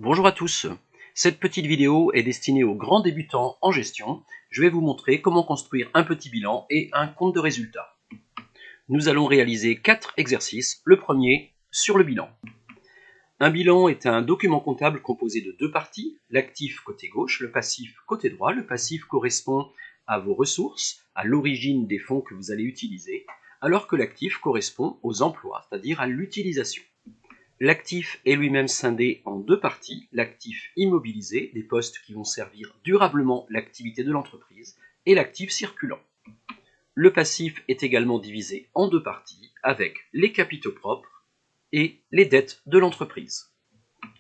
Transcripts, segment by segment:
Bonjour à tous, cette petite vidéo est destinée aux grands débutants en gestion. Je vais vous montrer comment construire un petit bilan et un compte de résultat. Nous allons réaliser 4 exercices. Le premier, sur le bilan. Un bilan est un document comptable composé de 2 parties, l'actif côté gauche, le passif côté droit. Le passif correspond à vos ressources, à l'origine des fonds que vous allez utiliser, alors que l'actif correspond aux emplois, c'est-à-dire à l'utilisation. L'actif est lui-même scindé en 2 parties, l'actif immobilisé, des postes qui vont servir durablement l'activité de l'entreprise, et l'actif circulant. Le passif est également divisé en 2 parties, avec les capitaux propres et les dettes de l'entreprise.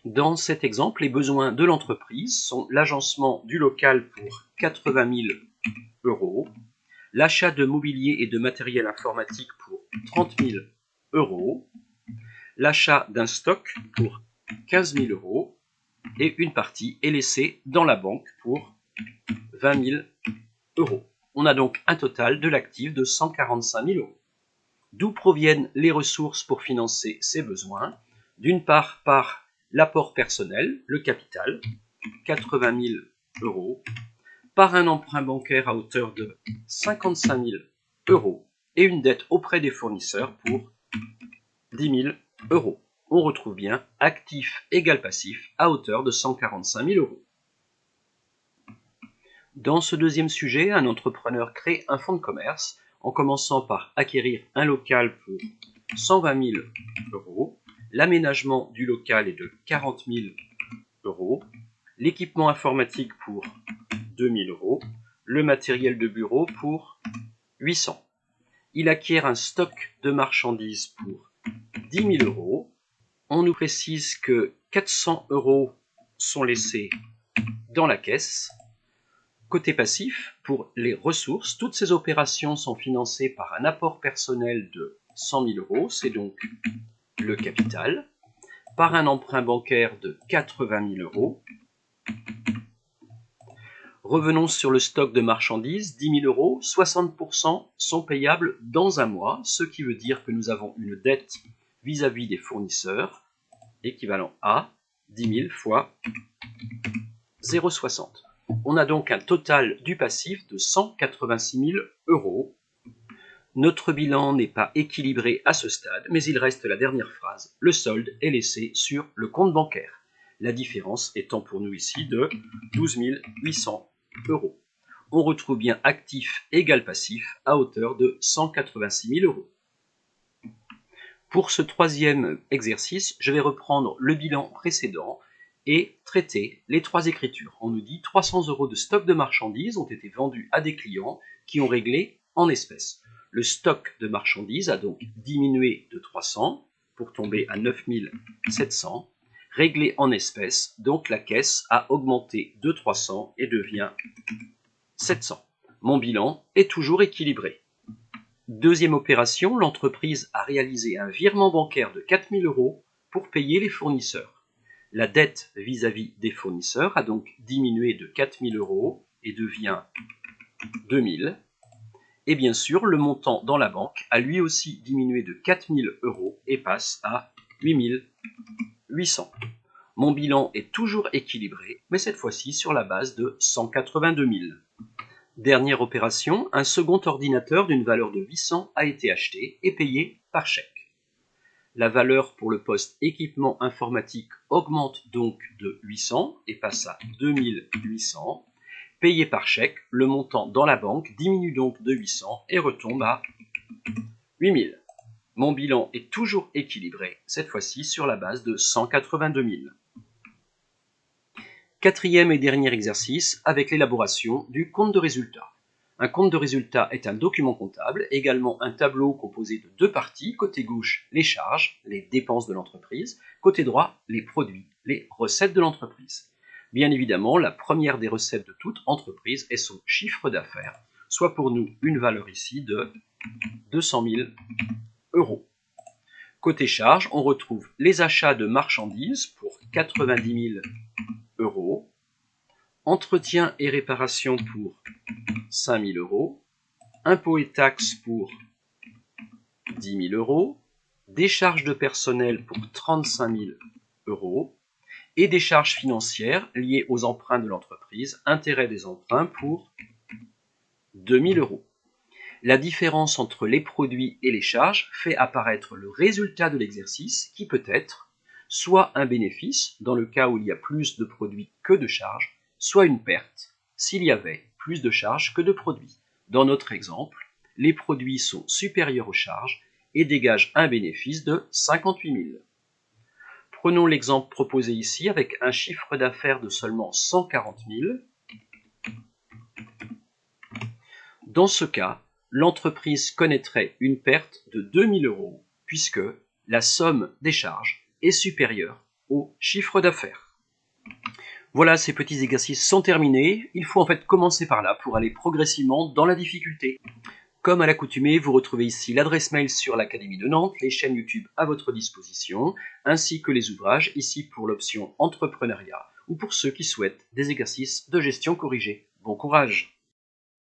Dans cet exemple, les besoins de l'entreprise sont l'agencement du local pour 80 000 euros, l'achat de mobilier et de matériel informatique pour 30 000 euros, l'achat d'un stock pour 15 000 euros et une partie est laissée dans la banque pour 20 000 euros. On a donc un total de l'actif de 145 000 euros. D'où proviennent les ressources pour financer ces besoins? D'une part, par l'apport personnel, le capital, 80 000 euros, par un emprunt bancaire à hauteur de 55 000 euros et une dette auprès des fournisseurs pour 10 000 euros. On retrouve bien actif égale passif à hauteur de 145 000 euros. Dans ce deuxième sujet, un entrepreneur crée un fonds de commerce en commençant par acquérir un local pour 120 000 euros. L'aménagement du local est de 40 000 euros. L'équipement informatique pour 2 000 euros. Le matériel de bureau pour 800. Il acquiert un stock de marchandises pour 10 000 euros. On nous précise que 400 euros sont laissés dans la caisse. Côté passif, pour les ressources, toutes ces opérations sont financées par un apport personnel de 100 000 euros, c'est donc le capital, par un emprunt bancaire de 80 000 euros. Revenons sur le stock de marchandises, 10 000 euros, 60% sont payables dans un mois, ce qui veut dire que nous avons une dette vis-à-vis des fournisseurs, équivalent à 10 000 fois 0,60. On a donc un total du passif de 186 000 euros. Notre bilan n'est pas équilibré à ce stade, mais il reste la dernière phrase. Le solde est laissé sur le compte bancaire. La différence étant pour nous ici de 12 800 euros. On retrouve bien actif égale passif à hauteur de 186 000 euros. Pour ce troisième exercice, je vais reprendre le bilan précédent et traiter les 3 écritures. On nous dit 300 euros de stock de marchandises ont été vendus à des clients qui ont réglé en espèces. Le stock de marchandises a donc diminué de 300 pour tomber à 9 700. Réglé en espèces, donc la caisse a augmenté de 300 et devient 700. Mon bilan est toujours équilibré. Deuxième opération, l'entreprise a réalisé un virement bancaire de 4 000 euros pour payer les fournisseurs. La dette vis-à-vis des fournisseurs a donc diminué de 4 000 euros et devient 2 000. Et bien sûr, le montant dans la banque a lui aussi diminué de 4 000 euros et passe à 8 800. Mon bilan est toujours équilibré, mais cette fois-ci sur la base de 182 000. Dernière opération, un second ordinateur d'une valeur de 800 a été acheté et payé par chèque. La valeur pour le poste équipement informatique augmente donc de 800 et passe à 2800. Payé par chèque, le montant dans la banque diminue donc de 800 et retombe à 8000. Mon bilan est toujours équilibré, cette fois-ci sur la base de 182 000. Quatrième et dernier exercice avec l'élaboration du compte de résultat. Un compte de résultat est un document comptable, également un tableau composé de 2 parties. Côté gauche, les charges, les dépenses de l'entreprise. Côté droit, les produits, les recettes de l'entreprise. Bien évidemment, la première des recettes de toute entreprise est son chiffre d'affaires, soit pour nous une valeur ici de 200 000 euros. Côté charges, on retrouve les achats de marchandises pour 90 000 euros, entretien et réparation pour 5 000 euros, impôts et taxes pour 10 000 euros, décharges de personnel pour 35 000 euros, et des charges financières liées aux emprunts de l'entreprise, intérêt des emprunts pour 2 000 €. La différence entre les produits et les charges fait apparaître le résultat de l'exercice qui peut être soit un bénéfice dans le cas où il y a plus de produits que de charges, soit une perte s'il y avait plus de charges que de produits. Dans notre exemple, les produits sont supérieurs aux charges et dégagent un bénéfice de 58 000. Prenons l'exemple proposé ici avec un chiffre d'affaires de seulement 140 000. Dans ce cas, l'entreprise connaîtrait une perte de 2 000 € puisque la somme des charges est supérieure au chiffre d'affaires. Voilà, ces petits exercices sont terminés. Il faut en fait commencer par là pour aller progressivement dans la difficulté. Comme à l'accoutumée, vous retrouvez ici l'adresse mail sur l'Académie de Nantes, les chaînes YouTube à votre disposition, ainsi que les ouvrages ici pour l'option entrepreneuriat ou pour ceux qui souhaitent des exercices de gestion corrigés. Bon courage!